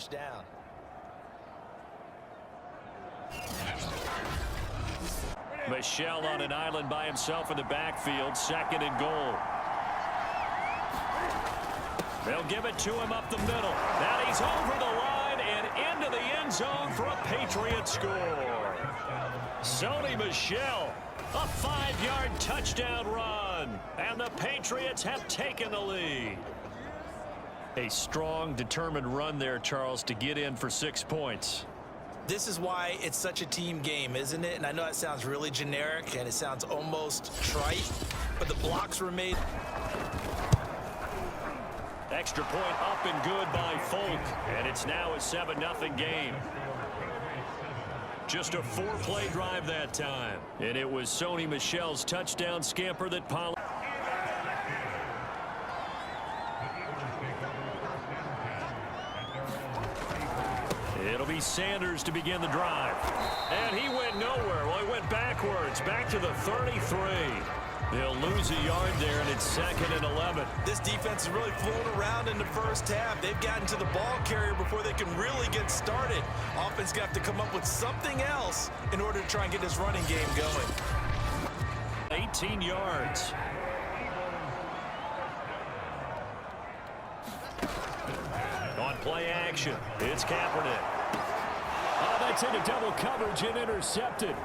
first down. Michel on an island by himself in the backfield, 2nd and goal. They'll give it to him up the middle. Now he's over the line and into the end zone for a Patriots score. Sony Michel, a 5-yard touchdown run, and the Patriots have taken the lead. A strong, determined run there, Charles, to get in for 6 points. This is why it's such a team game, isn't it? And I know that sounds really generic and it sounds almost trite, but the blocks were made. Extra point up and good by Folk, and it's now a 7-0 game. Just a 4-play drive that time, and it was Sony Michel's touchdown scamper that polished. It'll be Sanders to begin the drive. And he went nowhere. Well, he went backwards, back to the 33. They'll lose a yard there, and it's 2nd and 11. This defense is really flown around in the first half. They've gotten to the ball carrier before they can really get started. Offense got to come up with something else in order to try and get this running game going. 18 yards. On play action, it's Kaepernick. Oh, that's into double coverage and intercepted.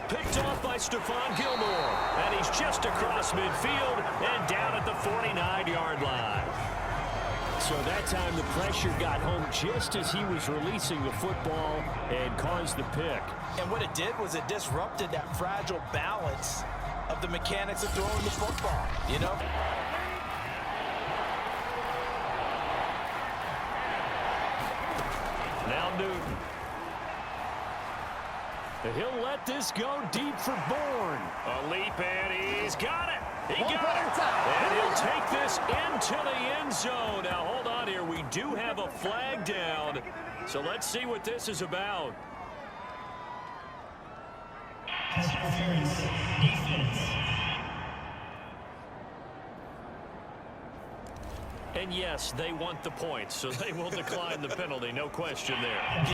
Picked off by Stephon Gilmore, and he's just across midfield and down at the 49-yard line. So that time the pressure got home just as he was releasing the football and caused the pick. And what it did was it disrupted that fragile balance of the mechanics of throwing the football, you know? Now Newton. He'll let this go deep for Bourne. A leap, and he's got it. He got it. And he'll take this into the end zone. Now, hold on here. We do have a flag down. So let's see what this is about. And yes, they want the points, so they will decline the penalty. No question there.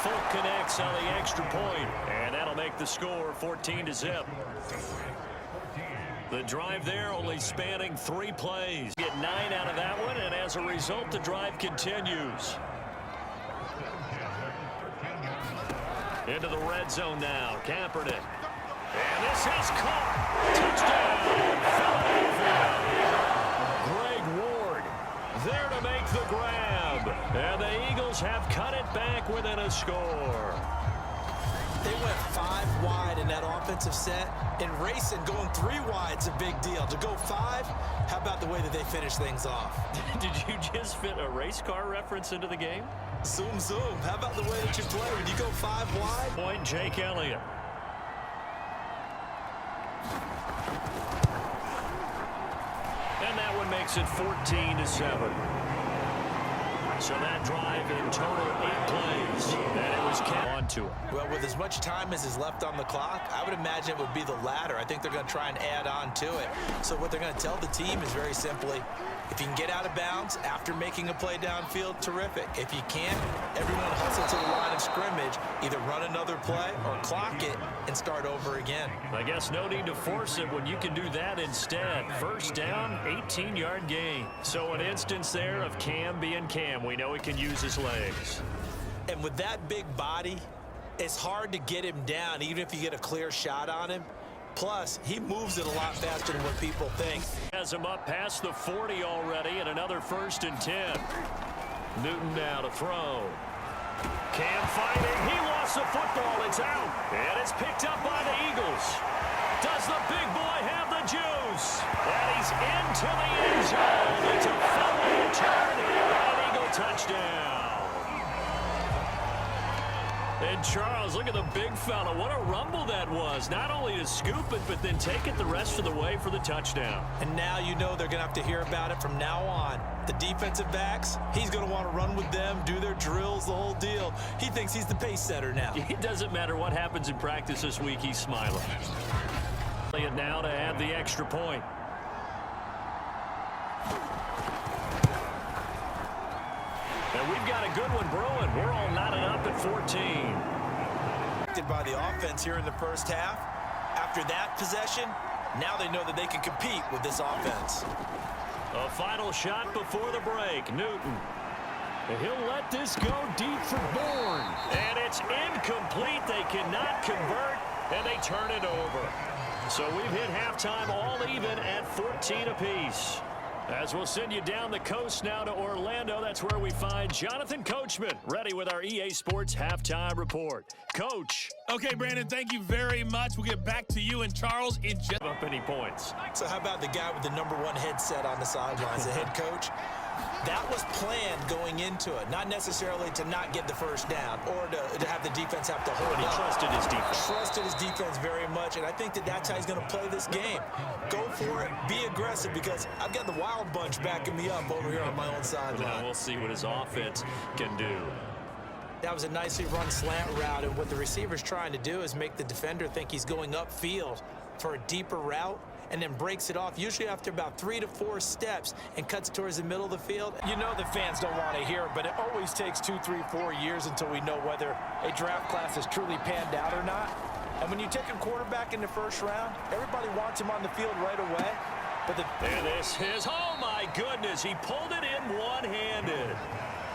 Folk connects on the extra point, and that'll make the score 14-0. The drive there only spanning 3 plays. Get 9 out of that one, and as a result, the drive continues. Into the red zone now, Kaepernick. And this is caught. Touchdown, Philadelphia. Greg Ward there to make the grab. And the Eagles have cut it back within a score. They went 5 wide in that offensive set. And racing going 3 wide is a big deal. To go 5, how about the way that they finish things off? Did you just fit a race car reference into the game? Zoom, zoom. How about the way that you play when you go 5 wide? Point Jake Elliott. And that one makes it 14-7. So that drive in total 8 plays, and it was kept onto it. Well, with as much time as is left on the clock, I would imagine it would be the latter. I think they're going to try and add on to it. So what they're going to tell the team is very simply, if you can get out of bounds after making a play downfield, terrific. If you can't, everyone hustle to the line of scrimmage, either run another play or clock it and start over again. I guess no need to force it when you can do that instead. First down, 18-yard gain. So an instance there of Cam being Cam. We know he can use his legs. And with that big body, it's hard to get him down, even if you get a clear shot on him. Plus, he moves it a lot faster than what people think. Has him up past the 40 already, and another 1st and 10. Newton now to throw. Cam fighting. He lost the football. It's out. And it's picked up by the Eagles. Does the big boy have the juice? And he's into the end zone. It's a fumble return and an Eagle touchdown. And Charles, look at the big fella. What a rumble that was. Not only to scoop it, but then take it the rest of the way for the touchdown. And now you know they're going to have to hear about it from now on. The defensive backs, he's going to want to run with them, do their drills, the whole deal. He thinks he's the pace setter now. It doesn't matter what happens in practice this week, he's smiling. Play it now to add the extra point. good one brewing. We're all knotted up at 14. By the offense here in the first half. After that possession, now they know that they can compete with this offense. A final shot before the break. Newton. He'll let this go deep for Bourne. And it's incomplete. They cannot convert, and they turn it over. So we've hit halftime all even at 14 apiece. As we'll send you down the coast now to Orlando, that's where we find Jonathan Coachman, ready with our EA Sports Halftime Report. Coach. Okay, Brandon, thank you very much. We'll get back to you and Charles in just up any points. So how about the guy with the #1 headset on the sidelines, the head coach? That was planned going into it, not necessarily to not get the first down or to have the defense have to hold He up. trusted his defense. Trusted his defense very much, and I think that that's how he's going to play this game. Go for it. Be aggressive, because I've got the wild bunch backing me up over here on my own sideline. We'll see what his offense can do. That was a nicely run slant route, and what the receiver's trying to do is make the defender think he's going upfield for a deeper route, and then breaks it off, usually after about 3 to 4 steps, and cuts towards the middle of the field. You know the fans don't want to hear it, but it always takes 2, 3, 4 years until we know whether a draft class has truly panned out or not. And when you take a quarterback in the first round, everybody wants him on the field right away. But and this is, oh my goodness, he pulled it in one-handed.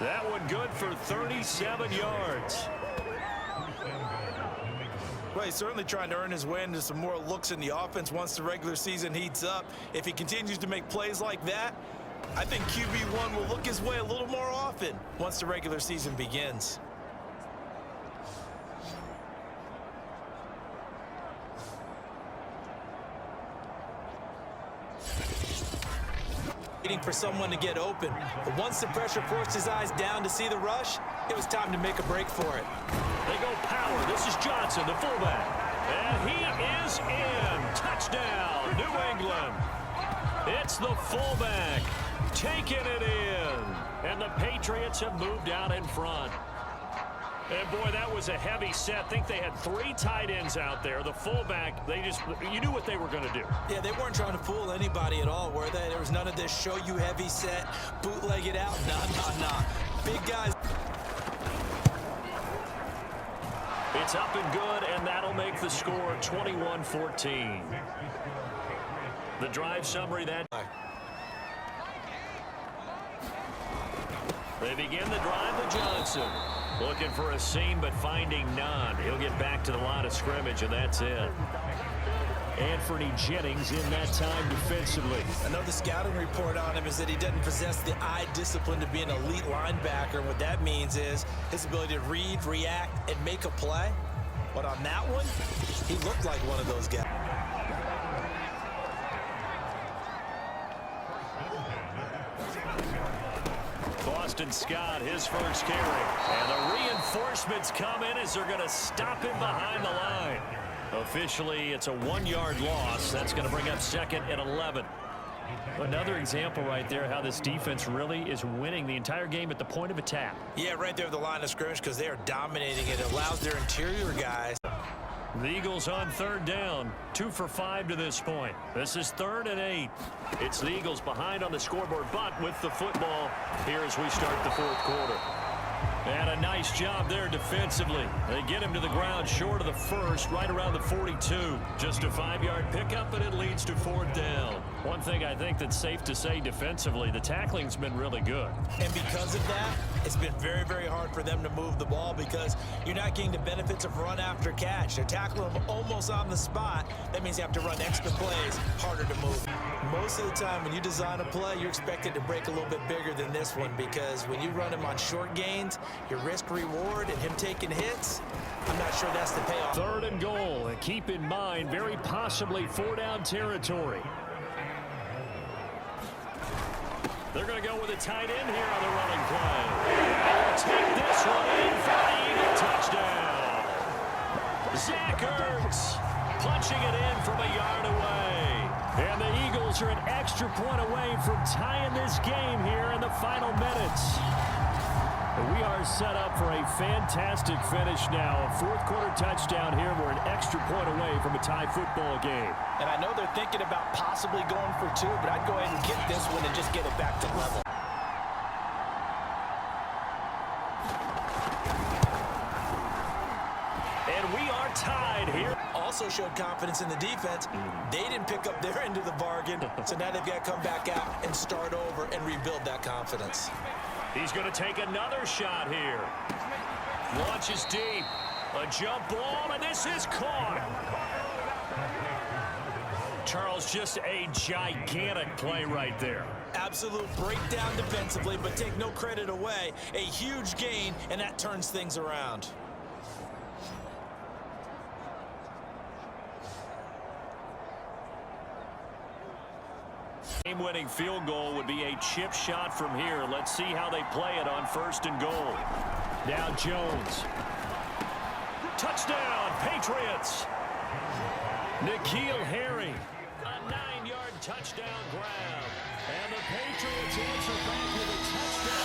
That one good for 37 yards. Well, he's certainly trying to earn his way into some more looks in the offense once the regular season heats up. If he continues to make plays like that, I think QB1 will look his way a little more often once the regular season begins. Waiting for someone to get open. But once the pressure forced his eyes down to see the rush, it was time to make a break for it. They go power. This is Johnson, the fullback. And he is in. Touchdown, New England. It's the fullback taking it in. And the Patriots have moved out in front. And, boy, that was a heavy set. I think they had 3 tight ends out there. The fullback, you knew what they were going to do. Yeah, they weren't trying to fool anybody at all, were they? There was none of this show you heavy set, bootleg it out. Nah. Big guys. It's up and good, and that'll make the score 21-14. The drive summary that. They begin the drive with Johnson. Looking for a seam, but finding none. He'll get back to the line of scrimmage, and that's it. Anthony Jennings in that time defensively. I know the scouting report on him is that he doesn't possess the eye discipline to be an elite linebacker. What that means is his ability to read, react, and make a play. But on that one, he looked like one of those guys. Boston Scott, his first carry. And the reinforcements come in as they're going to stop him behind the line. Officially, it's a 1-yard loss. That's going to bring up 2nd and 11. Another example right there how this defense really is winning the entire game at the point of attack. Yeah, right there at the line of scrimmage, because they are dominating it. It allows their interior guys. The Eagles on 3rd down, 2 for 5 to this point. This is 3rd and 8. It's the Eagles behind on the scoreboard, but with the football here as we start the 4th quarter. And a nice job there defensively. They get him to the ground short of the first, right around the 42. Just a 5-yard pickup, and it leads to 4th down. One thing I think that's safe to say defensively, the tackling's been really good. And because of that, it's been very, very hard for them to move the ball because you're not getting the benefits of run after catch. They're tackling them almost on the spot. That means you have to run extra plays, harder to move. Most of the time when you design a play, you're expected to break a little bit bigger than this one because when you run him on short gains, your risk-reward and him taking hits, I'm not sure that's the payoff. 3rd and goal, and keep in mind, very possibly 4-down territory. They're going to go with a tight end here on the running play. And take this one in for the Eagle touchdown. Zach Ertz punching it in from a yard away. And the Eagles are an extra point away from tying this game here in the final minutes. We are set up for a fantastic finish now. A 4th quarter touchdown here. We're an extra point away from a tie football game. And I know they're thinking about possibly going for 2, but I'd go ahead and get this one and just get it back to level. lead here. Also showed confidence in the defense. They didn't pick up their end of the bargain, so now they've got to come back out and start over and rebuild that confidence. He's going to take another shot here. Launches deep. A jump ball, and this is caught. Charles, just a gigantic play right there. Absolute breakdown defensively, but take no credit away. A huge gain, and that turns things around. Game-winning field goal would be a chip shot from here. Let's see how they play it on 1st and goal. Now Jones. Touchdown, Patriots. N'Keal Harry. A 9-yard touchdown grab. And the Patriots answer back with a touchdown.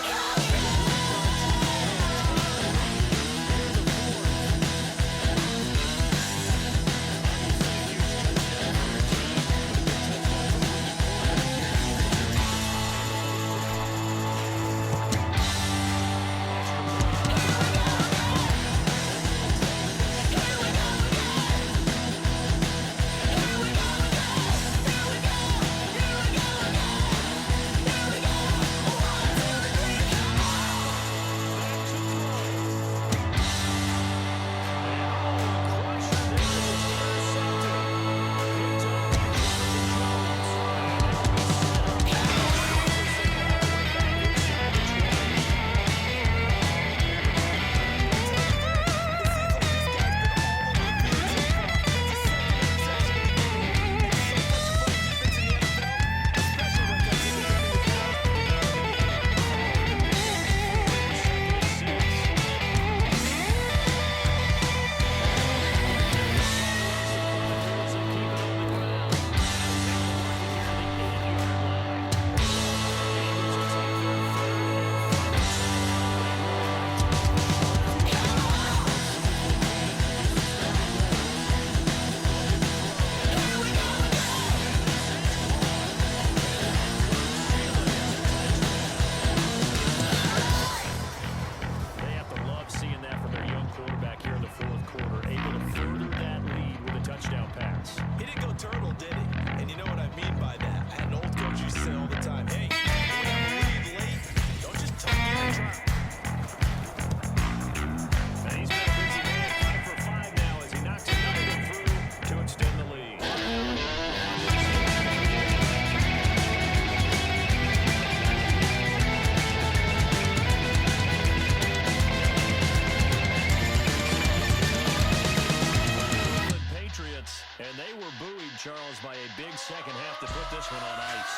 Charles by a big second half to put this one on ice.